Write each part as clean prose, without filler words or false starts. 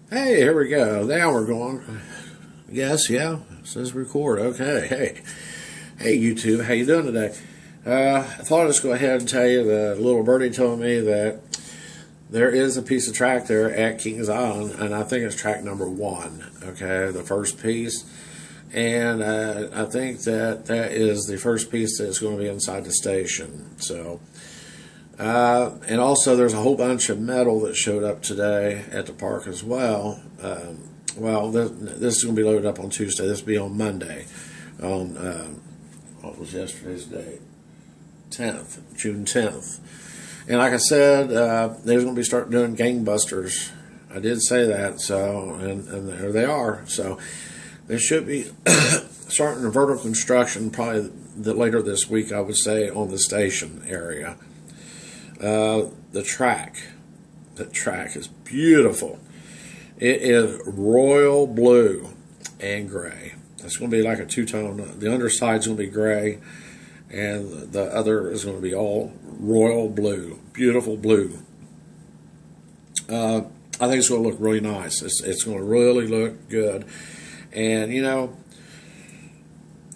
Hey, here we go. Now we're going. Yes, yeah. It says record. Okay. Hey, YouTube. How you doing today? I thought I'd just go ahead and tell you that little birdie told me that there is a piece of track there at Kings Island, and I think it's track number 1. Okay, the first piece, and I think that is the first piece that's going to be inside the station. So. And also, there's a whole bunch of metal that showed up today at the park as well. This is going to be loaded up on Tuesday. This will be on Monday. On what was yesterday's date? 10th, June 10th. And like I said, they're going to be starting doing gangbusters. I did say that, so and there they are. So they should be starting the vertical construction probably later this week, I would say, on the station area. The track is beautiful. It is royal blue and gray. It's going to be like a two-tone. The underside's going to be gray, and the other is going to be all royal blue. Beautiful blue. I think it's going to look really nice. It's going to really look good. And, you know,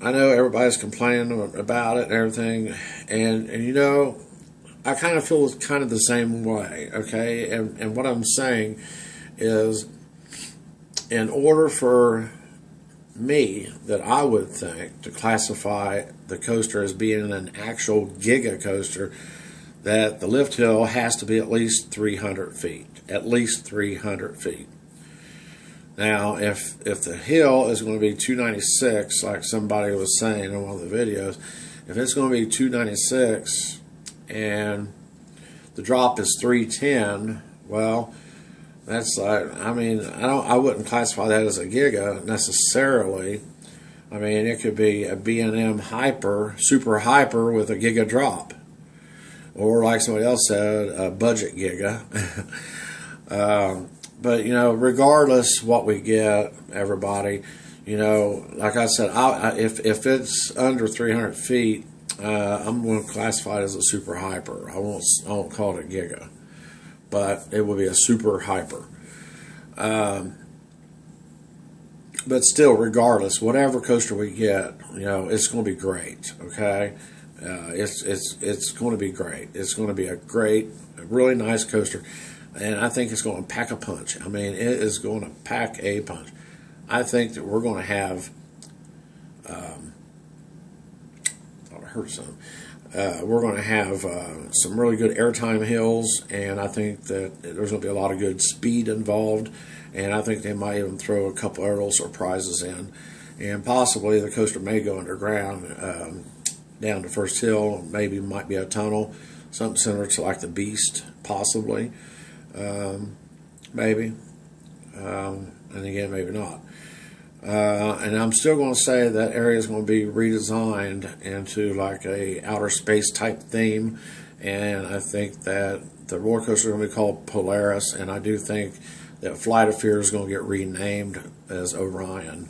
I know everybody's complaining about it and everything, and you know, I kind of feel kind of the same way, okay? And what I'm saying is, in order for me, that I would think, to classify the coaster as being an actual Giga coaster, that the lift hill has to be at least 300 feet. At least 300 feet. Now, if the hill is going to be 296, like somebody was saying in one of the videos, if it's going to be 296... and the drop is 310, well, that's like, I mean, I wouldn't classify that as a Giga necessarily. I mean, it could be a B&M hyper, super hyper with a Giga drop, or like somebody else said, a budget Giga. But you know, regardless what we get, everybody, you know, like I said, if it's under 300 feet. I'm going to classify it as a super hyper. I won't call it a Giga, but it will be a super hyper. But still, regardless, whatever coaster we get, you know, it's going to be great. Okay, it's going to be great. It's going to be a really nice coaster, and I think it's going to pack a punch. I mean, it is going to pack a punch. I think that we're going to have. We're going to have some really good airtime hills, and I think that there's going to be a lot of good speed involved, and I think they might even throw a couple of little surprises in, and possibly the coaster may go underground down to First Hill. Maybe might be a tunnel, something similar to like the Beast, possibly, maybe, and again, maybe not. And I'm still going to say that area is going to be redesigned into like a outer space type theme, and I think that the roller coaster is going to be called Polaris, and I do think that Flight of Fear is going to get renamed as Orion.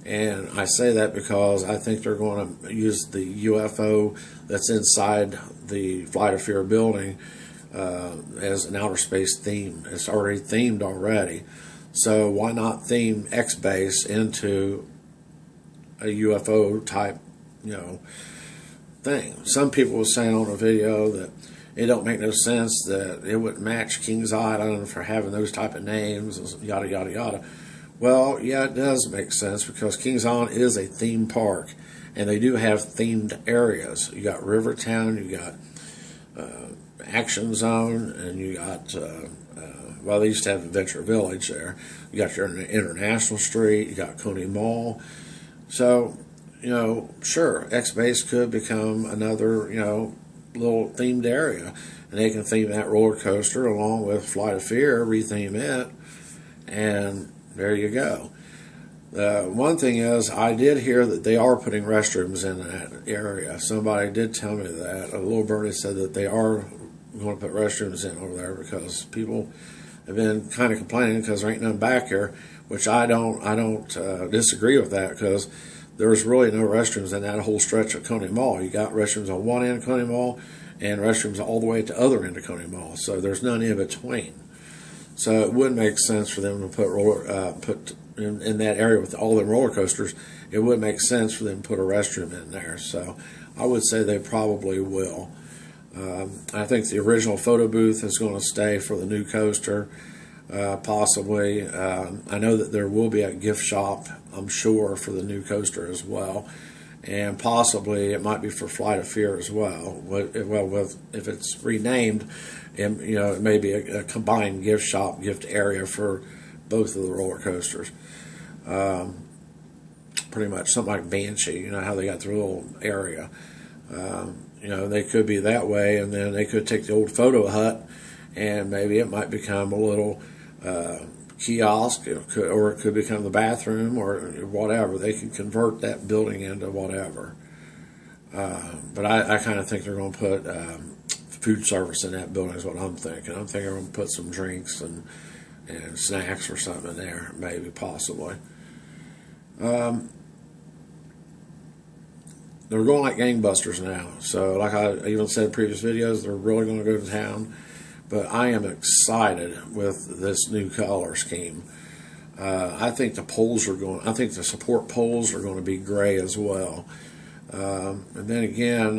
And I say that because I think they're going to use the UFO that's inside the Flight of Fear building as an outer space theme. It's already themed already. So why not theme X-Base into a UFO type, you know, thing? Some people were saying on a video that it don't make no sense that it wouldn't match Kings Island for having those type of names, yada, yada, yada. Well, yeah, it does make sense because Kings Island is a theme park, and they do have themed areas. You got Rivertown, you got Action Zone, and you got... well, they used to have Adventure Village there. You got your International Street. You got Coney Mall. So, you know, sure, X-Base could become another, you know, little themed area. And they can theme that roller coaster along with Flight of Fear, retheme it, and there you go. One thing is, I did hear that they are putting restrooms in that area. Somebody did tell me that. A little birdie said that they are going to put restrooms in over there because people have been kind of complaining because there ain't none back here, which I don't disagree with that because there's really no restrooms in that whole stretch of Coney Mall. You got restrooms on one end of Coney Mall and restrooms all the way at the other end of Coney Mall, so there's none in between. So it would make sense for them to put in that area with all the roller coasters. It would make sense for them to put a restroom in there. So I would say they probably will. I think the original photo booth is going to stay for the new coaster, possibly. I know that there will be a gift shop, I'm sure, for the new coaster as well. And possibly it might be for Flight of Fear as well. If it's renamed, it may be a combined gift shop, gift area for both of the roller coasters. Pretty much something like Banshee, how they got their little area. They could be that way, and then they could take the old photo hut, and maybe it might become a little kiosk, or it could become the bathroom, or whatever. They can convert that building into whatever. But I kind of think they're going to put food service in that building is what I'm thinking. I'm thinking they're going to put some drinks and snacks or something in there, maybe, possibly. They're going like gangbusters now. So like I even said in previous videos, they're really going to go to town. But I am excited with this new color scheme. I think I think the support poles are going to be gray as well. And then again,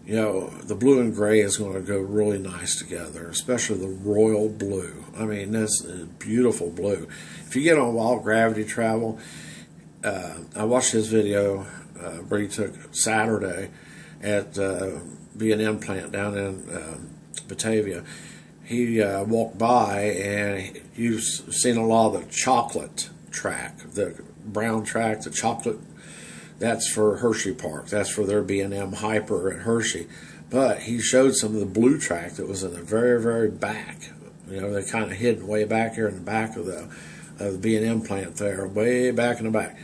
the blue and gray is going to go really nice together, especially the royal blue. I mean, this is beautiful blue. If you get on Wild Gravity Travel, I watched his video where he took Saturday at B&M plant down in Batavia. He walked by, and you've seen a lot of the chocolate track, the brown track, the chocolate. That's for Hershey Park. That's for their B&M Hyper at Hershey. But he showed some of the blue track that was in the very, very back. They kind of hidden way back here in the back of the B&M plant there, way back in the back.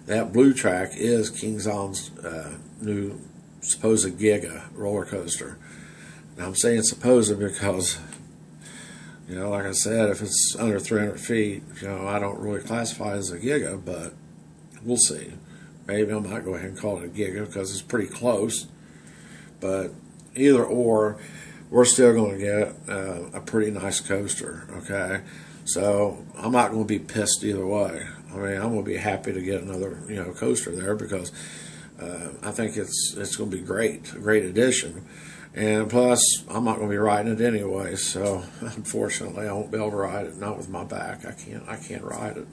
That blue track is King Zon's new supposed Giga roller coaster. Now I'm saying supposed because, like I said, if it's under 300 feet, I don't really classify it as a Giga, but we'll see. Maybe I might go ahead and call it a Giga because it's pretty close. But either or, we're still going to get a pretty nice coaster, okay? So I'm not going to be pissed either way. I mean, I'm going to be happy to get another, coaster there because I think it's going to be a great addition. And plus, I'm not going to be riding it anyway, so unfortunately, I won't be able to ride it. Not with my back. I can't ride it.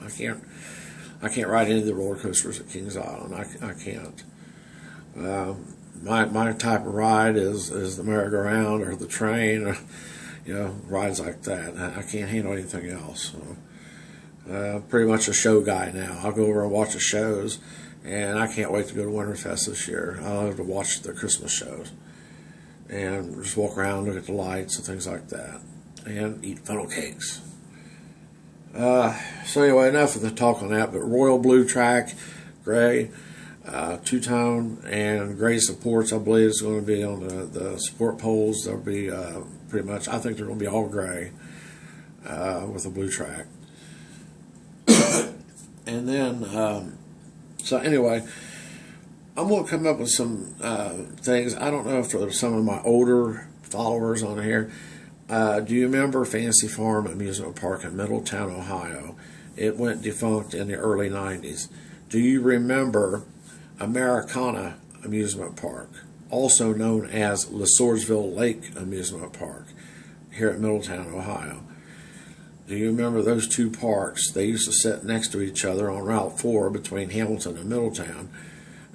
I can't ride any of the roller coasters at Kings Island. I can't. My type of ride is the merry-go-round or the train, or rides like that. I can't handle anything else. So, pretty much a show guy now. I'll go over and watch the shows, and I can't wait to go to Winterfest this year. I'll have to watch the Christmas shows and just walk around, look at the lights and things like that, and eat funnel cakes. So anyway, enough of the talk on that, but royal blue track, gray, two-tone, and gray supports, I believe, is going to be on the support poles. They'll be pretty much, I think they're going to be all gray with a blue track. And then, so anyway, I'm going to come up with some things. I don't know if for some of my older followers on here, do you remember Fantasy Farm Amusement Park in Middletown, Ohio? It went defunct in the early 90s. Do you remember Americana Amusement Park, also known as Lesourceville Lake Amusement Park, here at Middletown, Ohio? Do you remember those two parks? They used to sit next to each other on Route 4 between Hamilton and Middletown,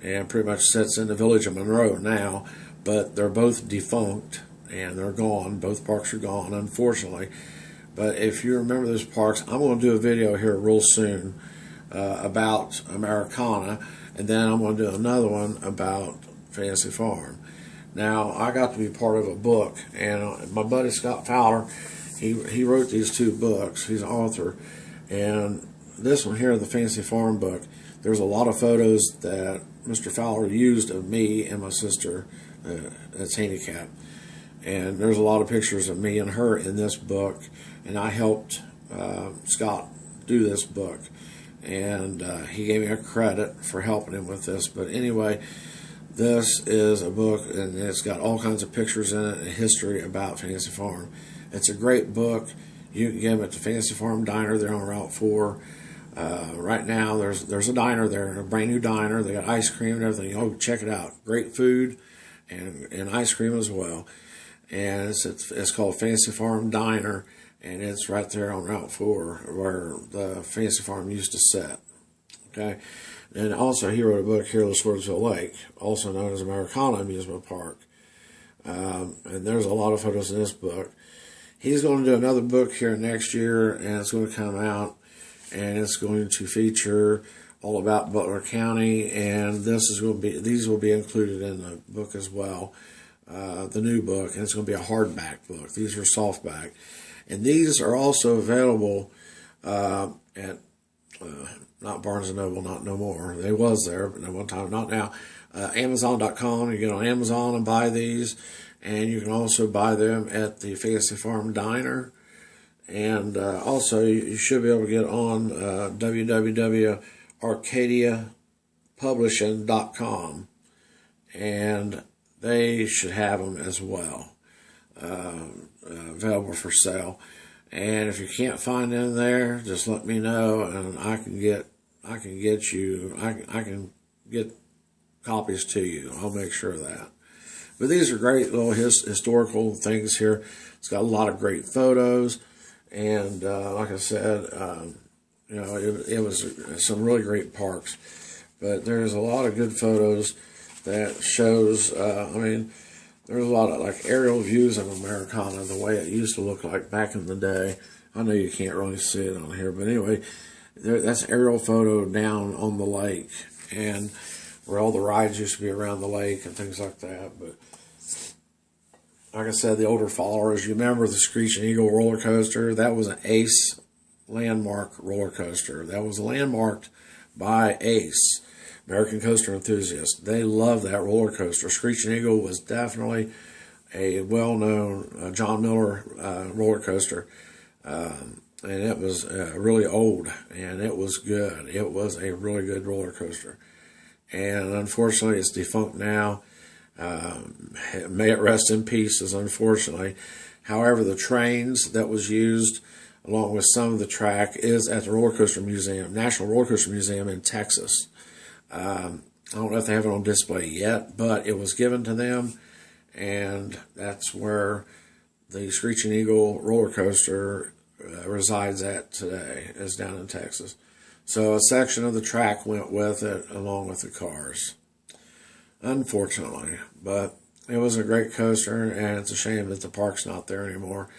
and pretty much sits in the village of Monroe now, but they're both defunct, and they're gone. Both parks are gone, unfortunately. But if you remember those parks, I'm going to do a video here real soon about Americana, and then I'm going to do another one about Fantasy Farm. Now, I got to be part of a book, and my buddy Scott Fowler, he wrote these two books. He's an author, and this one here, the Fantasy Farm book, there's a lot of photos that Mr. Fowler used of me and my sister that's handicapped. And there's a lot of pictures of me and her in this book, and I helped Scott do this book, and he gave me a credit for helping him with this. But anyway, this is a book, and it's got all kinds of pictures in it and history about Fantasy Farm. It's a great book. You can get them at the Fancy Farm Diner. They're on Route 4. Right now, there's a diner there, a brand new diner. They got ice cream and everything. Oh, check it out. Great food and ice cream as well. And it's called Fancy Farm Diner, and it's right there on Route 4 where the Fancy Farm used to sit. Okay. And also, he wrote a book here, Swordsville Lake, also known as Americana Amusement Park. And there's a lot of photos in this book. He's going to do another book here next year, and it's going to come out, and it's going to feature all about Butler County, and these will be included in the book as well, the new book, and it's going to be a hardback book. These are softback, and these are also available at not Barnes & Noble, not no more. They was there, but at one time, not now. Amazon.com. You get on Amazon and buy these, and you can also buy them at the Fancy Farm Diner. And also, you should be able to get on www.arcadiapublishing.com, and they should have them as well, available for sale. And if you can't find them there, just let me know, and I can get copies to you. I'll make sure of that. But these are great little historical things here. It's got a lot of great photos, and like I said, it was some really great parks. But there's a lot of good photos that shows. There's a lot of like aerial views of Americana, the way it used to look like back in the day. I know you can't really see it on here, but anyway, that's aerial photo down on the lake, and where all the rides used to be around the lake and things like that. But like I said, the older followers, you remember the Screeching Eagle roller coaster? That was an Ace landmark roller coaster. That was landmarked by Ace, American Coaster Enthusiast. They love that roller coaster. Screeching Eagle was definitely a well-known John Miller roller coaster. And it was really old, and it was good. It was a really good roller coaster. And unfortunately, it's defunct now. May it rest in pieces, unfortunately. However, the trains that was used, along with some of the track, is at the Roller Coaster Museum, National Roller Coaster Museum in Texas. I don't know if they have it on display yet, but it was given to them, and that's where the Screeching Eagle roller coaster resides at today, is down in Texas. So a section of the track went with it, along with the cars, unfortunately. But it was a great coaster, and it's a shame that the park's not there anymore.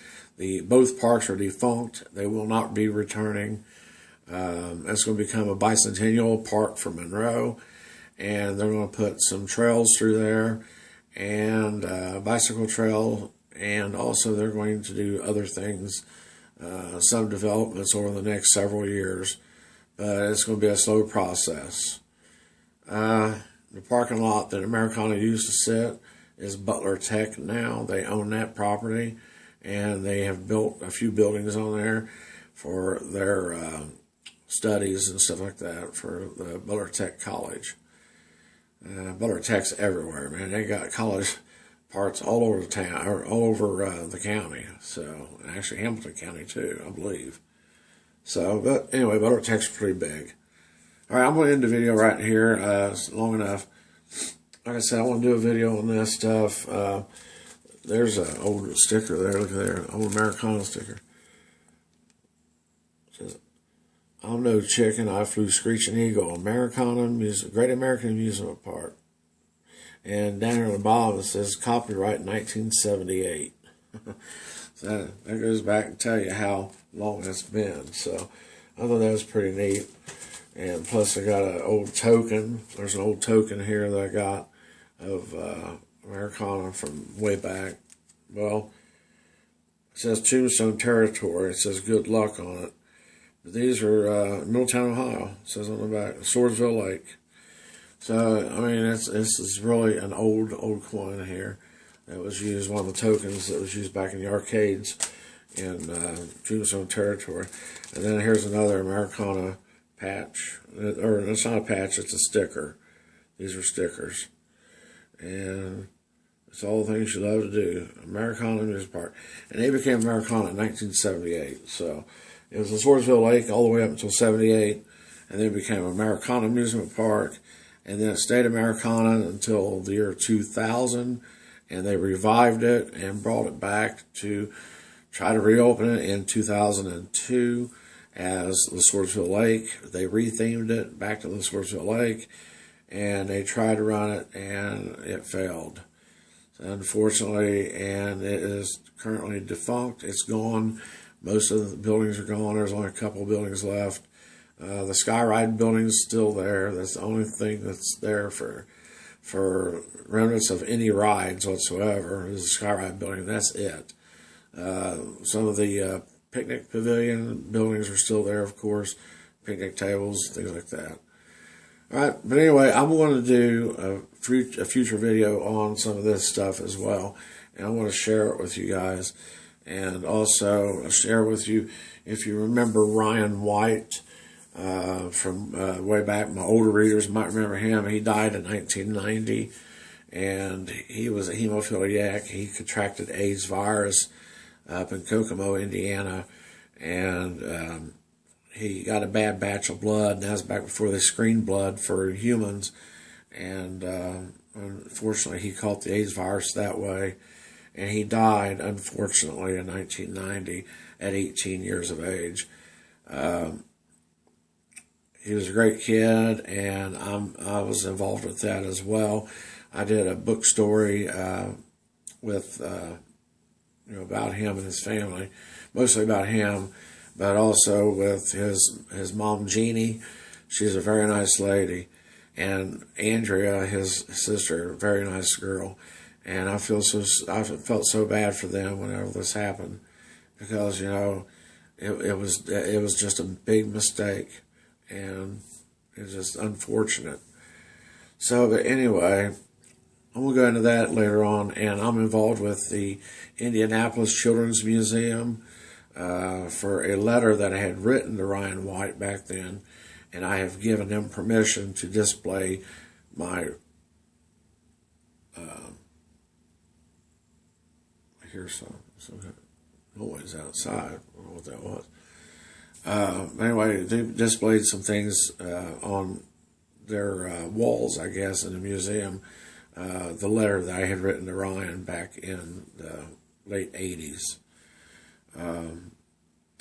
Both parks are defunct. They will not be returning. It's going to become a bicentennial park for Monroe, and they're going to put some trails through there, and a bicycle trail, and also they're going to do other things, some developments over the next several years, but it's going to be a slow process. The parking lot that Americana used to sit is Butler Tech now. They own that property, and they have built a few buildings on there for their studies and stuff like that for the Butler Tech College. Butler Tech's everywhere, man. They got college parts all over the town, or all over the county. So, actually Hamilton County too, I believe. So, but anyway, Butler Tech's pretty big. All right, I'm going to end the video right here. It's long enough. Like I said, I want to do a video on this stuff. There's an old sticker there. Look at there, old Americana sticker. It says, "I'm no chicken. I flew Screeching Eagle, Great American Amusement Park." And down here on the bottom it says copyright 1978. So that goes back and tell you how long it's been. So I thought that was pretty neat. And plus I got an old token. There's an old token here that I got of Americana from way back. Well, it says Tombstone Territory. It says good luck on it. But these are Middletown, Ohio. It says on the back, Swordsville Lake. So, I mean, this is really an old coin here that was used, one of the tokens that was used back in the arcades in Tombstone Territory. And then here's another Americana patch. Or it's not a patch, it's a sticker. These are stickers. And It's all the things you love to do. Americana Amusement Park. And they became Americana in 1978. So it was in Swordsville Lake all the way up until 78. And then it became Americana Amusement Park. And then it stayed Americana until the year 2000. And they revived it and brought it back to try to reopen it in 2002 as the Swordsville Lake. They rethemed it back to the Swordsville Lake. And they tried to run it and it failed, unfortunately, and it is currently defunct. It's gone. Most of the buildings are gone. There's only a couple of buildings left. The Skyride building is still there. That's the only thing that's there for remnants of any rides whatsoever is the Skyride building. That's it. Some of the picnic pavilion buildings are still there, of course, picnic tables, things like that. All right, but anyway, I'm going to do a future video on some of this stuff as well, and I want to share it with you guys, and also share with you, if you remember Ryan White from way back, my older readers might remember him. He died in 1990, and he was a hemophiliac. He contracted AIDS virus up in Kokomo, Indiana, and he got a bad batch of blood, and that was back before they screened blood for humans. And unfortunately, he caught the AIDS virus that way. And he died, unfortunately, in 1990 at 18 years of age. He was a great kid, and I was involved with that as well. I did a book story with about him and his family, mostly about him, but also with his mom, Jeannie. She's a very nice lady. And Andrea, his sister, very nice girl. And I felt so bad for them whenever this happened, because, it was just a big mistake, and it was just unfortunate. So, but anyway, I'm going to go into that later on, and I'm involved with the Indianapolis Children's Museum, for a letter that I had written to Ryan White back then, and I have given them permission to display my, I hear some noise outside. I don't know what that was. Anyway, they displayed some things on their walls, I guess, in the museum, the letter that I had written to Ryan back in the late 80s.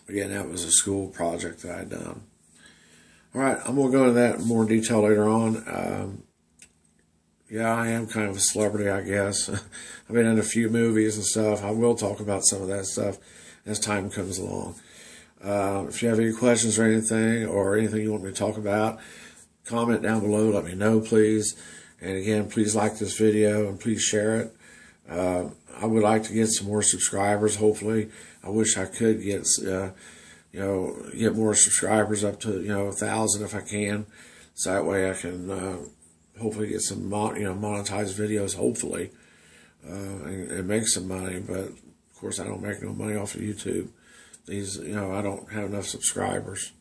Again, that was a school project that I had done. All right, I'm going to go into that in more detail later on. Yeah, I am kind of a celebrity, I guess. I've been in a few movies and stuff. I will talk about some of that stuff as time comes along. If you have any questions or anything you want me to talk about, comment down below. Let me know, please. And again, please like this video and please share it. I would like to get some more subscribers, hopefully. I wish I could get, get more subscribers up to, 1,000 if I can. So that way I can hopefully get some, monetized videos, hopefully, and make some money. But, of course, I don't make no money off of YouTube. I don't have enough subscribers.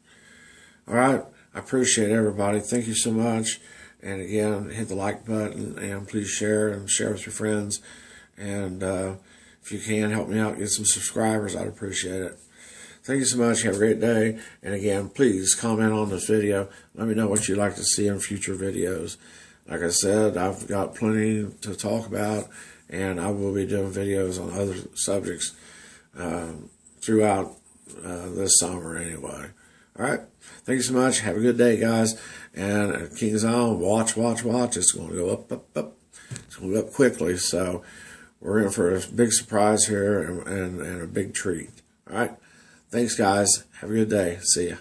All right. I appreciate everybody. Thank you so much. And again, hit the like button and please share with your friends. And if you can help me out, get some subscribers, I'd appreciate it. Thank you so much. Have a great day. And again, please comment on this video. Let me know what you'd like to see in future videos. Like I said, I've got plenty to talk about, and I will be doing videos on other subjects throughout this summer anyway. All right. Thank you so much. Have a good day, guys. And King's Island, watch. It's going to go up. It's going to go up quickly. So we're in for a big surprise here and a big treat. All right. Thanks, guys. Have a good day. See ya.